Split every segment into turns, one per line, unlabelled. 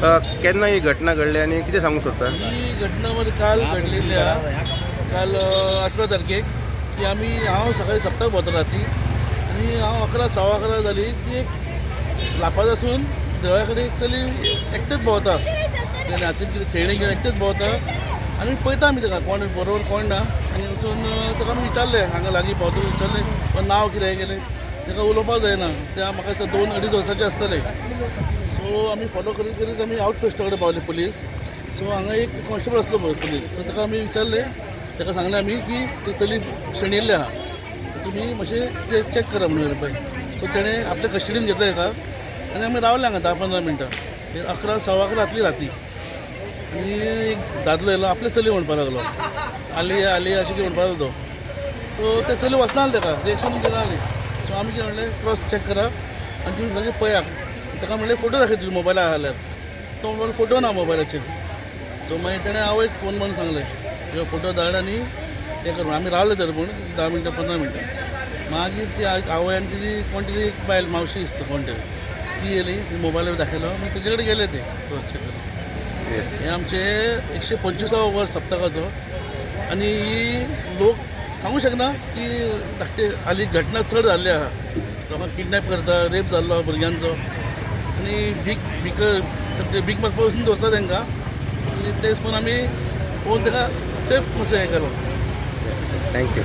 केन्ना ही घटना घडली आणि किती सांगू शकता?
ही घटना मध्ये काल घडलेल्या काल 18 तारखेक की हांव सकाळी सप्तक भोंवता राती आनी हांव 11:15 जाली की एक लापासासून देवळा कडेन एक चली एकटेच भोंवता, हातीन कितें खेळणी घेवन एकटेच भोंवता आनी पळयता आमी ताका कोण बरोबर कोण ना आनी वचून ताका आमी विचारलें हांगा लागीं भोंवता विचारलें नांव कितें हें केलें ताका उलोवपाक जायना. त्या म्हाका दिसता 2-2.5 वर्साचे आसतले. सो आमी फॉलो करीत करीत आमी आउटपोस्टा कडेन पावले पुलीस. सो हांगा एक कॉन्स्टेबल आसलो पुलीस. सो ताका आमी विचारलें, ताका सांगलें आमी की ती चली शेणिल्ली आहा, तुमी मातशें चॅक करा म्हणून पळय. सो तेणें आपल्या कस्टडीन घेतलें ताका आनी आमी रावले हांगा 10-15 मिनटां. 11:15 जातली राती आनी एक दादलो येयलो आपले चली म्हणपाक लागलो, आली अशें कितें म्हणपाक लागलो तो. सो ते चली वचनाहलें ताका, रिएक्शन दिनाहली. सो आमी कितें म्हणलें क्रॉस चॅक करा आनी तुमी मागीर पळयात. ताका म्हणलें फोटो दाखय तुजे मोबायलार जाल्यार. तो म्हणलो फोटो ना मोबायलाचेर. सो मागीर ताणें आवयक फोन म्हणून सांगलें ह्यो फोटो धाड आनी हें कर. आमी रावले तर पूण 10 मिनटां 15 मिनटां. मागीर ती आवय आनी तिजी कोण तरी एक बायल मावशी दिसता कोण तरी ती येयली, ती मोबायलार दाखयलो. मागीर तेजे कडेन गेले ते क्रॉस चॅक करपाक. हे आमचे 125 वर्स सप्तकाचो आनी ही लोक सांगू शकना की धाकटे हालीं घटना चड जाल्ली आहा. लोकांक किडनॅप करता, रेप जाल्लो भुरग्यांचो आनी भीक मागपाक वचून दवरता तांकां. आनी ते हिसपान आमी पळोवन ताका सेफ मातसो हें केलो.
थँक्यू.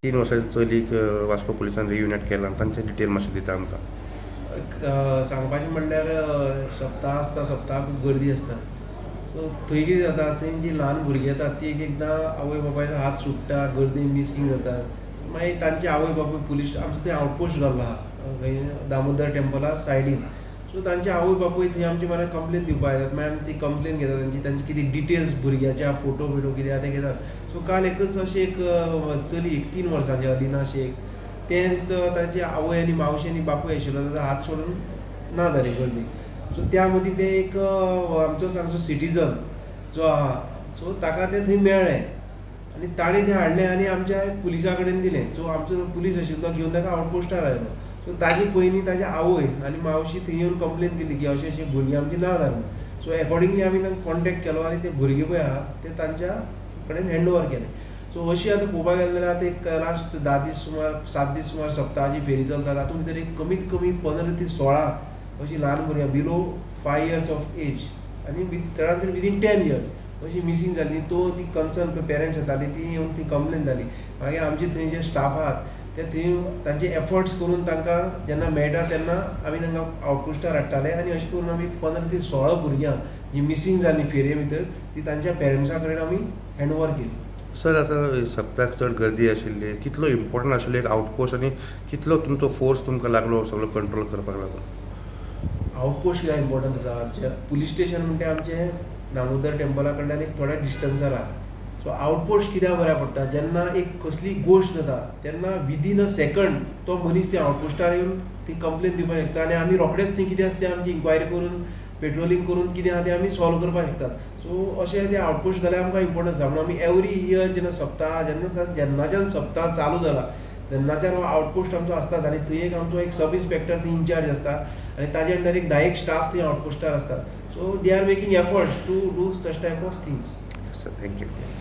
तीन वर्साची चलीक वास्को पुलिसान रियुनायट केला. तांचे डिटेल मातशें दिता आमकां.
सांगपाचें म्हणल्यार सप्ताह आसता, सप्ताह खूब गर्दी आसता. सो थंय कितें जाता, थंय जी ल्हान भुरगीं येतात ती एक एकदां आवय बापायचो हात सुट्टा, गर्देन मिसींग जातात. मागीर तांचे आवय बापूय पुलीस आमचो थंय आउटपोस्ट घाल्लो आहा खंय दामोदर टेंपला सायडीन. सो तांचे आवय बापूय थंय आमचे मला कंप्लेन दिवपाक येतात. मागीर आमी ती कंप्लेन घेतात तांची कितें डिटेल्स भुरग्याच्या फोटो बिटो कितें आहा ते घेतात. सो काल एकच अशी एक चली एक 3 वर्सांची अलिना शेख, तें दिसता ताची आवय आनी मावशी आनी बापूय आशिल्लो, ताचो हात सोडून ना जाली गर्दी. सो त्या मदीं ते एक आमचो सांगचो सिटीजन जो आहा, सो ताका तें थंय मेळ्ळें आनी ताणें तें हाडलें आनी आमच्या पुलिसा कडेन दिलें. सो आमचो पुलीस आशिल्लो तो घेवन ताका आउटपोस्टार आयलो. सो ताजे पयलीं ताजे आवय आनी मावशी थंय येवन कंप्लेन दिली की अशें अशें भुरगीं आमची ना जालीं. सो एकॉर्डिंगली आमी तांकां कॉन्टेक्ट केलो आनी ते भुरगे पळय आहा ते तांच्या कडेन हँडओवर केलें. सो अशी आतां पळोवपाक गेलें जाल्यार आतां एक लास्ट 10 दीस सुमार 7 दीस सुमार सप्ताहाची फेरी चलता. तातूंत भितर एक कमीत कमी 15 ते 16 अशीं ल्हान भुरग्यां बिलो 5 years ऑफ एज आनी चडांत चड विदीन 10 years अशी मिसींग जाल्ली. तो ती कन्सर्न पेरंट्स येताली ती येवन ती कंप्लेन जाली. मागीर आमचे थंय जे स्टाफ आहात ते थंय तांचे एफर्ट्स करून तांकां जेन्ना मेळटा तेन्ना आमी तांकां आउटपोस्टार हाडटाले आनी अशें करून आमी 15 ते 16 भुरग्यां जी मिसींग जाल्लीं फेरये भितर ती तांच्या पेरंट्सा कडेन आमी हँडओवर केली.
सर आतां सप्ताक चड गर्दी आशिल्ली, कितलो इम्पॉर्टंट आशिल्लो एक आउटपोस्ट आनी कितलो तुमचो फोर्स तुमकां लागलो सगळो कंट्रोल करपाक लागून?
आउटपोस्ट कित्याक इम्पॉर्टंट आसा, पुलीस स्टेशन म्हणटा आमचें दामोदर टेंपला कडल्यान एक थोड्या डिस्टन्सार आहा. सो आउटपोस्ट कित्याक बऱ्या पडटा, जेन्ना एक कसली गोश्ट जाता तेन्ना विदीन अ सेकंड तो मनीस त्या आउटपोस्टार येवन ती कंप्लेन दिवपाक शकता आनी आमी रोखडेंच थंय कितें आसा तें आमची इन्क्वायरी करून पेट्रोलिंग करून कितें आहा तें आमी सॉल्व करपाक शकतात. सो अशें तें आउटपोस्ट जाल्यार आमकां इम्पॉर्टंट आसा. म्हणून आमी एवरी इयर जेन्ना सप्ताह जेन्नाच्यान सप्ताह चालू जाला तेन्नाच्यान हो आउटपोस्ट आमचो आसतात आनी थंय एक आमचो एक सब इन्स्पेक्टर थंय इंचार्ज आसता आनी ताजे अंडर एक 10 स्टाफ थंय आउटपोस्टार आसतात. So they are making efforts to do such type of things.
Sir thank you.